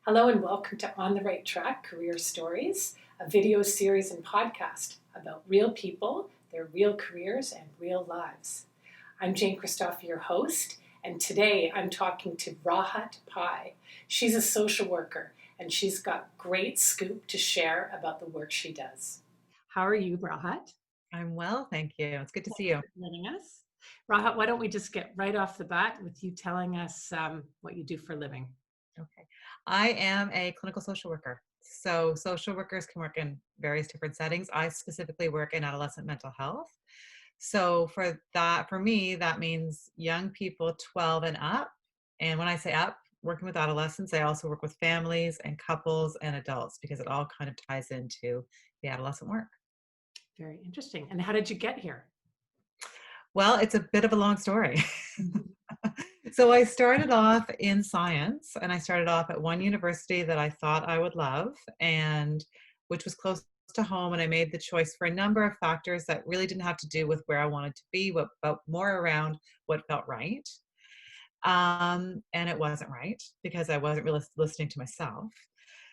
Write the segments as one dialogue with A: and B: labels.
A: Hello and welcome to On the Right Track Career Stories, a video series and podcast about real people, their real careers, and real lives. I'm Jane Christoph, your host, and today I'm talking to Rahat Pai. She's a social worker and she's got great scoop to share about the work she does. How are you, Rahat?
B: I'm well, thank you. It's good to see
A: Thanks
B: you.
A: for joining us. Rahat, why don't we just get right off the bat with you telling us what you do for a living?
B: Okay. I am a clinical social worker. So, social workers can work in various different settings. I specifically work in adolescent mental health. So, for me, that means young people 12 and up. And when I say up, working with adolescents, I also work with families and couples and adults because it all kind of ties into the adolescent work.
A: Very interesting. And how did you get here?
B: Well, it's a bit of a long story.
A: Mhm.
B: So I started off in science, and I started off at one university that I thought I would love, and which was close to home. And I made the choice for a number of factors that really didn't have to do with where I wanted to be, but more around what felt right. And it wasn't right because I wasn't really listening to myself.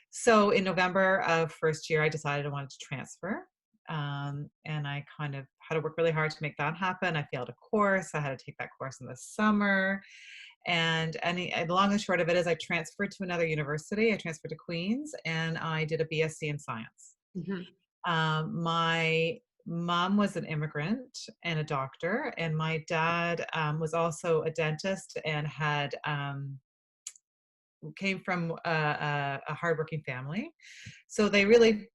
B: So in November of first year, I decided I wanted to transfer. And I kind of had to work really hard to make that happen. I failed a course. I had to take that course in the summer. And the long and short of it is I transferred to another university. I transferred to Queen's and I did a BSc in science.
A: Mhm.
B: My mom was an immigrant and a doctor, and my dad was also a dentist and had came from a hardworking family. So they really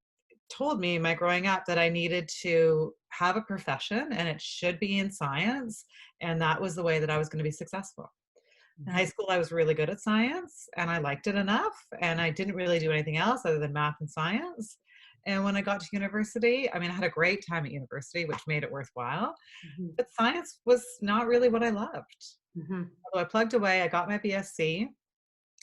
B: told me in my growing up that I needed to have a profession and it should be in science. And that was the way that I was going to be successful. In high
A: Mhm.
B: school, I was really good at science and I liked it enough. And I didn't really do anything else other than math and science. And when I got to university, I mean, I had a great time at university, which made it worthwhile.
A: Mhm.
B: But science was not really what I loved.
A: Mhm.
B: So I plugged away, I got my BSc.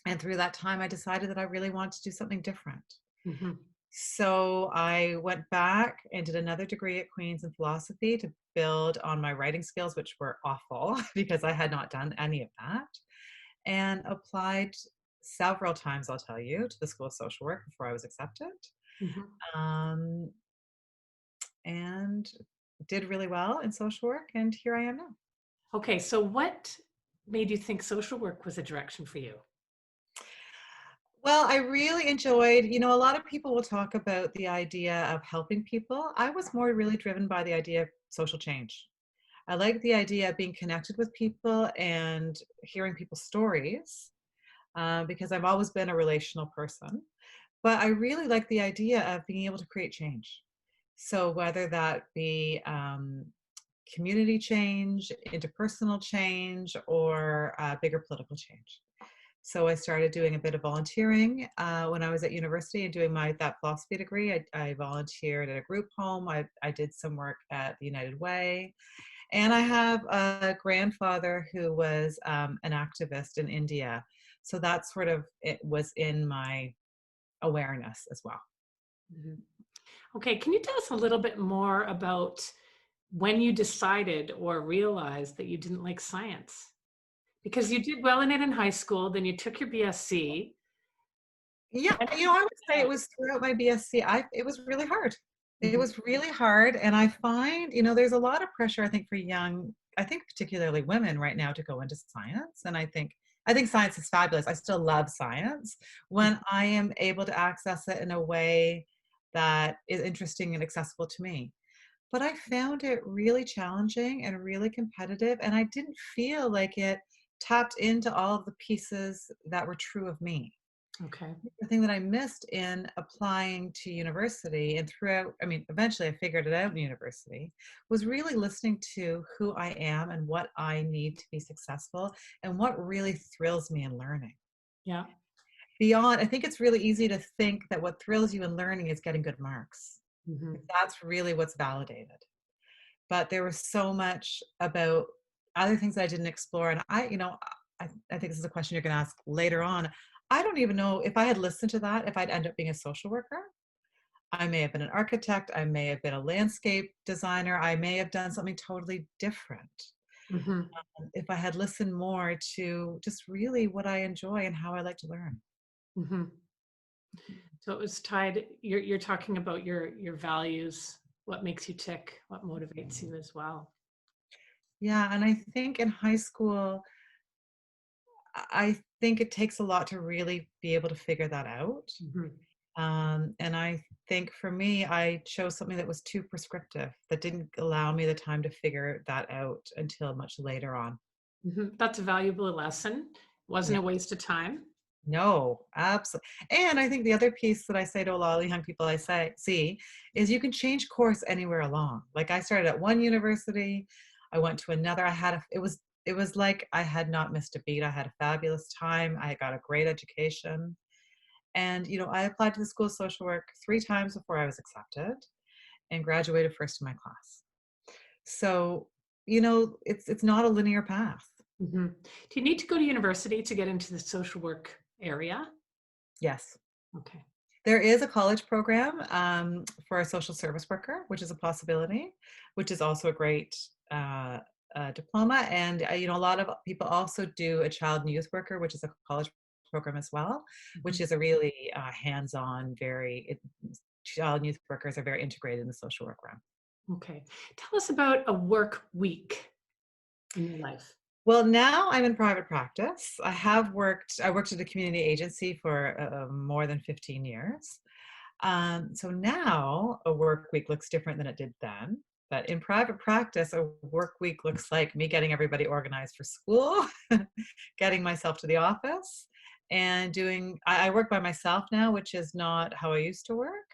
B: And through that time, I decided that I really wanted to do something different.
A: Mhm.
B: So I went back and did another degree at Queen's in philosophy to build on my writing skills, which were awful because I had not done any of that, and applied several times, I'll tell you, to the School of Social Work before I was accepted.
A: Mhm.
B: Um, and did really well in social work, and here I am now.
A: Okay, so what made you think social work was a direction for you?
B: Well, I really enjoyed, a lot of people will talk about the idea of helping people. I was more really driven by the idea of social change. I like the idea of being connected with people and hearing people's stories because I've always been a relational person. But I really like the idea of being able to create change. So whether that be community change, interpersonal change, or bigger political change. So I started doing a bit of volunteering when I was at university and doing that philosophy degree. I volunteered at a group home. I did some work at the United Way. And I have a grandfather who was an activist in India. So that sort of it was in my awareness as well.
A: Mhm. Okay, can you tell us a little bit more about when you decided or realized that you didn't like science? Because you did well in it in high school, then you took your BSc.
B: Yeah,
A: When
B: I would say it was throughout my BSc. It was really hard. It
A: Mhm.
B: was really hard, and I find, there's a lot of pressure. I think for young, I think particularly women right now to go into science, and I think science is fabulous. I still love science when I am able to access it in a way that is interesting and accessible to me. But I found it really challenging and really competitive, and I didn't feel like it tapped into all of the pieces that were true of me.
A: Okay.
B: The thing that I missed in applying to university and throughout, I mean, eventually I figured it out in university, was really listening to who I am and what I need to be successful and what really thrills me in learning.
A: Yeah.
B: Beyond, I think it's really easy to think that what thrills you in learning is getting good marks.
A: Mhm.
B: That's really what's validated. But there was so much about other things I didn't explore. And I think this is a question you're going to ask later on. I don't even know if I had listened to that, if I'd end up being a social worker. I may have been an architect. I may have been a landscape designer. I may have done something totally different
A: Mhm.
B: if I had listened more to just really what I enjoy and how I like to learn.
A: Mhm. So it was tied you're talking about your values, what makes you tick, what motivates you as well.
B: Yeah, and I think in high school, I think it takes a lot to really be able to figure that out.
A: Mhm.
B: And I think for me, I chose something that was too prescriptive, that didn't allow me the time to figure that out until much later on.
A: Mhm. That's a valuable lesson. Wasn't
B: Yeah.
A: a waste of time.
B: No, absolutely. And I think the other piece that I say to a lot of the young people I say see is you can change course anywhere along. Like I started at one university, I went to another. It was like I had not missed a beat. I had a fabulous time. I got a great education. And I applied to the School of Social Work 3 times before I was accepted and graduated first in my class. So, it's not a linear path.
A: Mhm. Do you need to go to university to get into the social work area?
B: Yes.
A: Okay.
B: There is a college program for a social service worker, which is a possibility, which is also a great diploma. And a lot of people also do a child and youth worker, which is a college program as well, which
A: Mhm.
B: is a really hands-on, child and youth workers are very integrated in the social work realm.
A: Okay. Tell us about a work week in your life.
B: Well, now I'm in private practice. I worked at a community agency for more than 15 years. So now a work week looks different than it did then. But in private practice, a work week looks like me getting everybody organized for school, getting myself to the office, and I work by myself now, which is not how I used to work,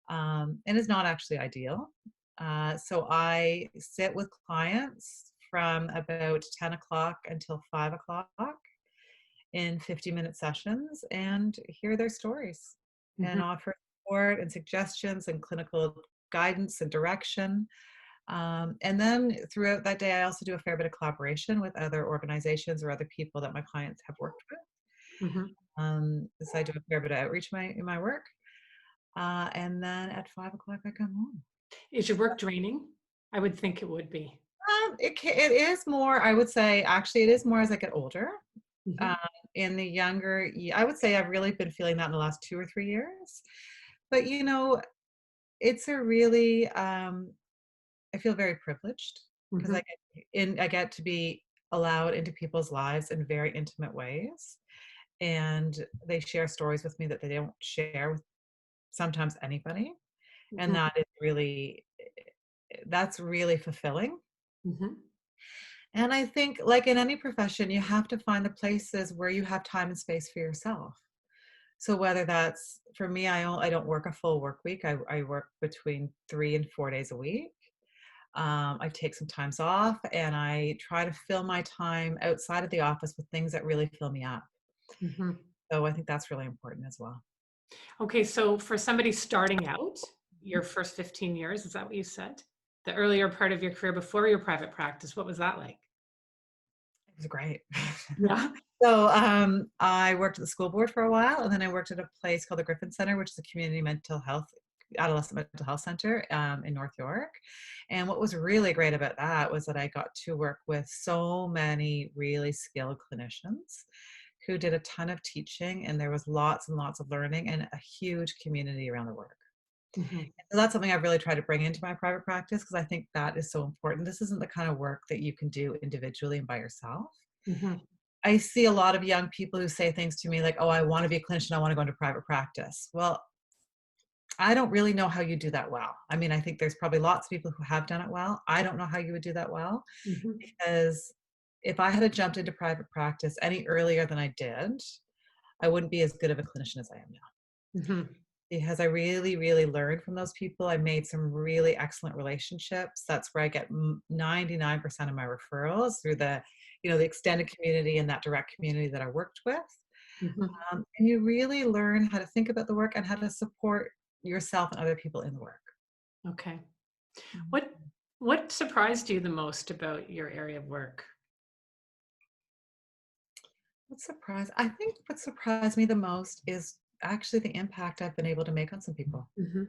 B: and is not actually ideal. So I sit with clients from about 10 o'clock until 5 o'clock in 50-minute sessions and hear their stories and
A: Mhm.
B: offer support and suggestions and clinical guidance and direction. And then throughout that day, I also do a fair bit of collaboration with other organizations or other people that my clients have worked with.
A: Mhm.
B: So I do a fair bit of outreach in my work. And then at 5 o'clock, I come home.
A: Is your work draining? I would think it would be.
B: It is more, I would say, actually, it is more as I get older. Um,
A: Mhm.
B: in the I would say I've really been feeling that in the last 2 or 3 years. But it's a really I feel very privileged because
A: Mhm.
B: I get to be allowed into people's lives in very intimate ways, and they share stories with me that they don't share with sometimes anybody, and
A: Mhm.
B: that's really fulfilling.
A: Mhm.
B: And I think, like in any profession, you have to find the places where you have time and space for yourself. So whether that's for me, I don't work a full work week. I work between 3 and 4 days a week. I take some times off and I try to fill my time outside of the office with things that really fill me up.
A: Mhm.
B: So I think that's really important as well.
A: Okay, so for somebody starting out, your first 15 years, is that what you said? The earlier part of your career before your private practice, what was that like?
B: It was great.
A: Yeah.
B: So I worked at the school board for a while, and then I worked at a place called the Griffin Center, which is a community adolescent mental health center in North York. And what was really great about that was that I got to work with so many really skilled clinicians who did a ton of teaching, and there was lots and lots of learning and a huge community around the work.
A: Mhm.
B: So that's something I've really tried to bring into my private practice because I think that is so important. This isn't the kind of work that you can do individually and by yourself.
A: Mhm.
B: I see a lot of young people who say things to me like, "Oh, I want to be a clinician. I want to go into private practice." Well, I don't really know how you do that well. I mean, I think there's probably lots of people who have done it well. I don't know how you would do that well
A: Mhm.
B: because if I had jumped into private practice any earlier than I did, I wouldn't be as good of a clinician as I am now.
A: Mhm.
B: Because I really, really learned from those people. I made some really excellent relationships. That's where I get 99% of my referrals through the extended community and that direct community that I worked with.
A: Mhm.
B: And you really learn how to think about the work and how to support yourself and other people in the work.
A: Okay.
B: Mhm.
A: What what surprised you the most about your area of work?
B: I think what surprised me the most is actually the impact I've been able to make on some people.
A: Mhm.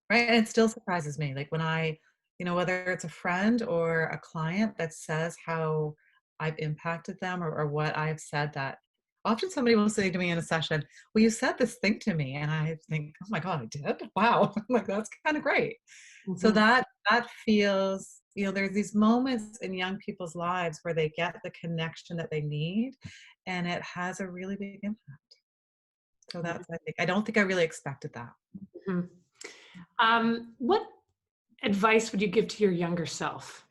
B: Right, and it still surprises me, like, when whether it's a friend or a client that says how I've impacted them or what I've said that Often somebody will say to me in a session, well, you said this thing to me. And I think, oh my God, I did? Wow. I'm like, that's kind of great. So
A: Mhm.
B: that feels, there's these moments in young people's lives where they get the connection that they need, and it has a really big impact. So I don't think I really expected that.
A: Mhm. What advice would you give to your younger self?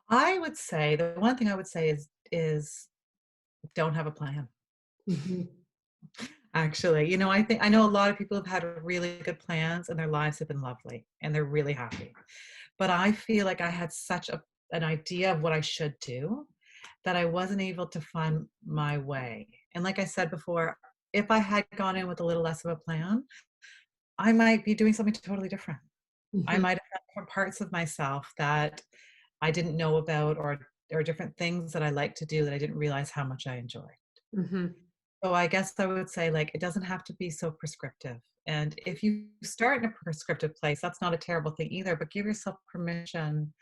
B: I would say the one thing I would say is don't have a plan.
A: Mhm.
B: Actually, I know a lot of people have had really good plans and their lives have been lovely and they're really happy. But I feel like I had such an idea of what I should do that I wasn't able to find my way. And like I said before, if I had gone in with a little less of a plan, I might be doing something totally different. I
A: Mhm.
B: might have found different parts of myself that I didn't know about, or different things that I like to do that I didn't realize how much I enjoy.
A: Mhm.
B: So I guess I would say, like, it doesn't have to be so prescriptive. And if you start in a prescriptive place, that's not a terrible thing either, but give yourself permission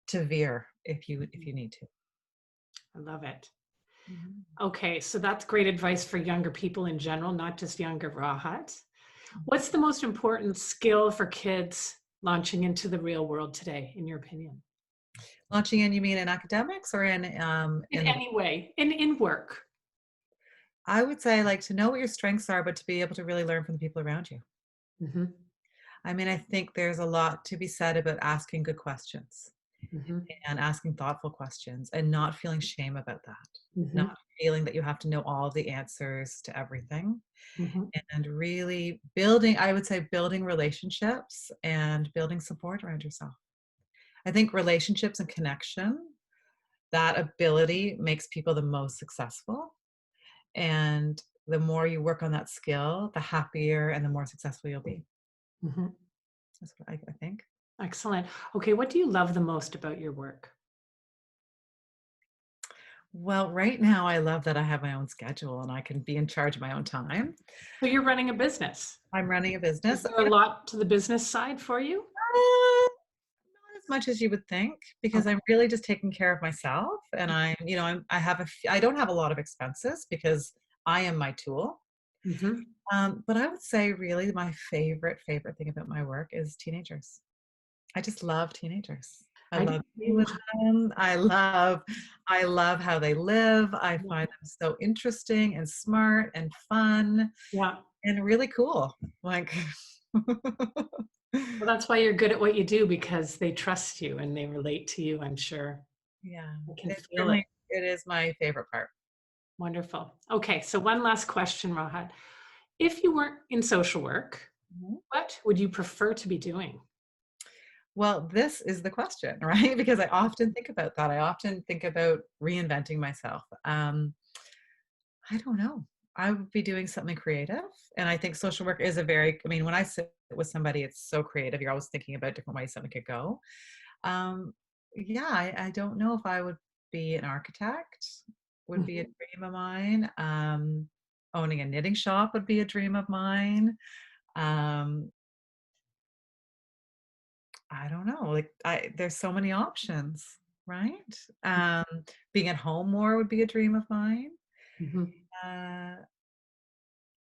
B: to veer if you need to.
A: I love it.
B: Mhm.
A: Okay, so that's great advice for younger people in general, not just younger Rahat. What's the most important skill for kids launching into the real world today, in your opinion?
B: Launching in, you mean in academics or
A: In
B: in the
A: any way, in work.
B: I would say, like, to know what your strengths are, but to be able to really learn from the people around you.
A: Mhm.
B: I mean, I think there's a lot to be said about asking good questions
A: Mhm.
B: and asking thoughtful questions and not feeling shame about that. Not
A: Mhm.
B: feeling that you have to know all the answers to everything,
A: Mhm.
B: and really building, I would say, building relationships and building support around yourself. I think relationships and connection, that ability makes people the most successful. And the more you work on that skill, the happier and the more successful you'll be.
A: Mhm.
B: That's what I think.
A: Excellent. Okay, what do you love the most about your work?
B: Well, right now, I love that I have my own schedule and I can be in charge of my own time.
A: So you're running a business.
B: I'm running a
A: Is
B: business.
A: there a lot to the business side for you?
B: Not as much as you would think, because
A: Okay.
B: I'm really just taking care of myself, and I don't have a lot of expenses because I am my tool.
A: Mhm.
B: But I would say really my favorite thing about my work is teenagers. I just love teenagers. I
A: I do
B: love being
A: too.
B: with them. I love how they live. I find them so interesting and smart and fun
A: Yeah.
B: and really cool. Like
A: Well, that's why you're good at what you do because they trust you and they relate to you, I'm sure.
B: yeah,
A: I can
B: it
A: feel it.
B: certainly it is my favorite part.
A: Wonderful. Okay, so one last question, Rahat. If you weren't in social work,
B: Mhm.
A: what would you prefer to be doing?
B: Well, this is the question, right? Because I often think about that. I often think about reinventing myself. I don't know. I would be doing something creative. And I think social work is I mean, when I sit with somebody, it's so creative. You're always thinking about different ways something could go. Um, yeah, I don't know if I would be an architect, would be a
A: Mhm.
B: dream of mine. Owning a knitting shop would be a dream of mine. Um, I don't know, like, there's so many options, right? Um, Being at home more would be a dream of mine.
A: Mhm.
B: Uh,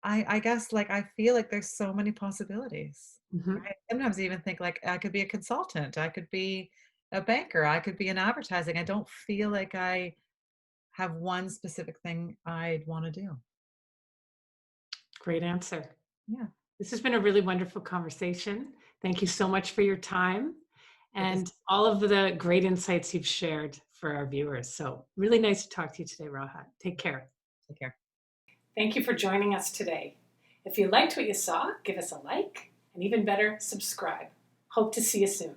B: I guess, like, I feel like there's so many possibilities,
A: Mhm.
B: right? Sometimes I even think, like, I could be a consultant, I could be a banker, I could be in advertising. I don't feel like I have one specific thing I'd wanna do.
A: Great answer.
B: Yeah,
A: This has been a really wonderful conversation. Thank you so much for your time
B: it is.
A: and all of the great insights you've shared for our viewers. So, really nice to talk to you today, Rahat. Take care.
B: Take care.
A: Thank you for joining us today. If you liked what you saw, give us a like, and even better, subscribe. Hope to see you soon.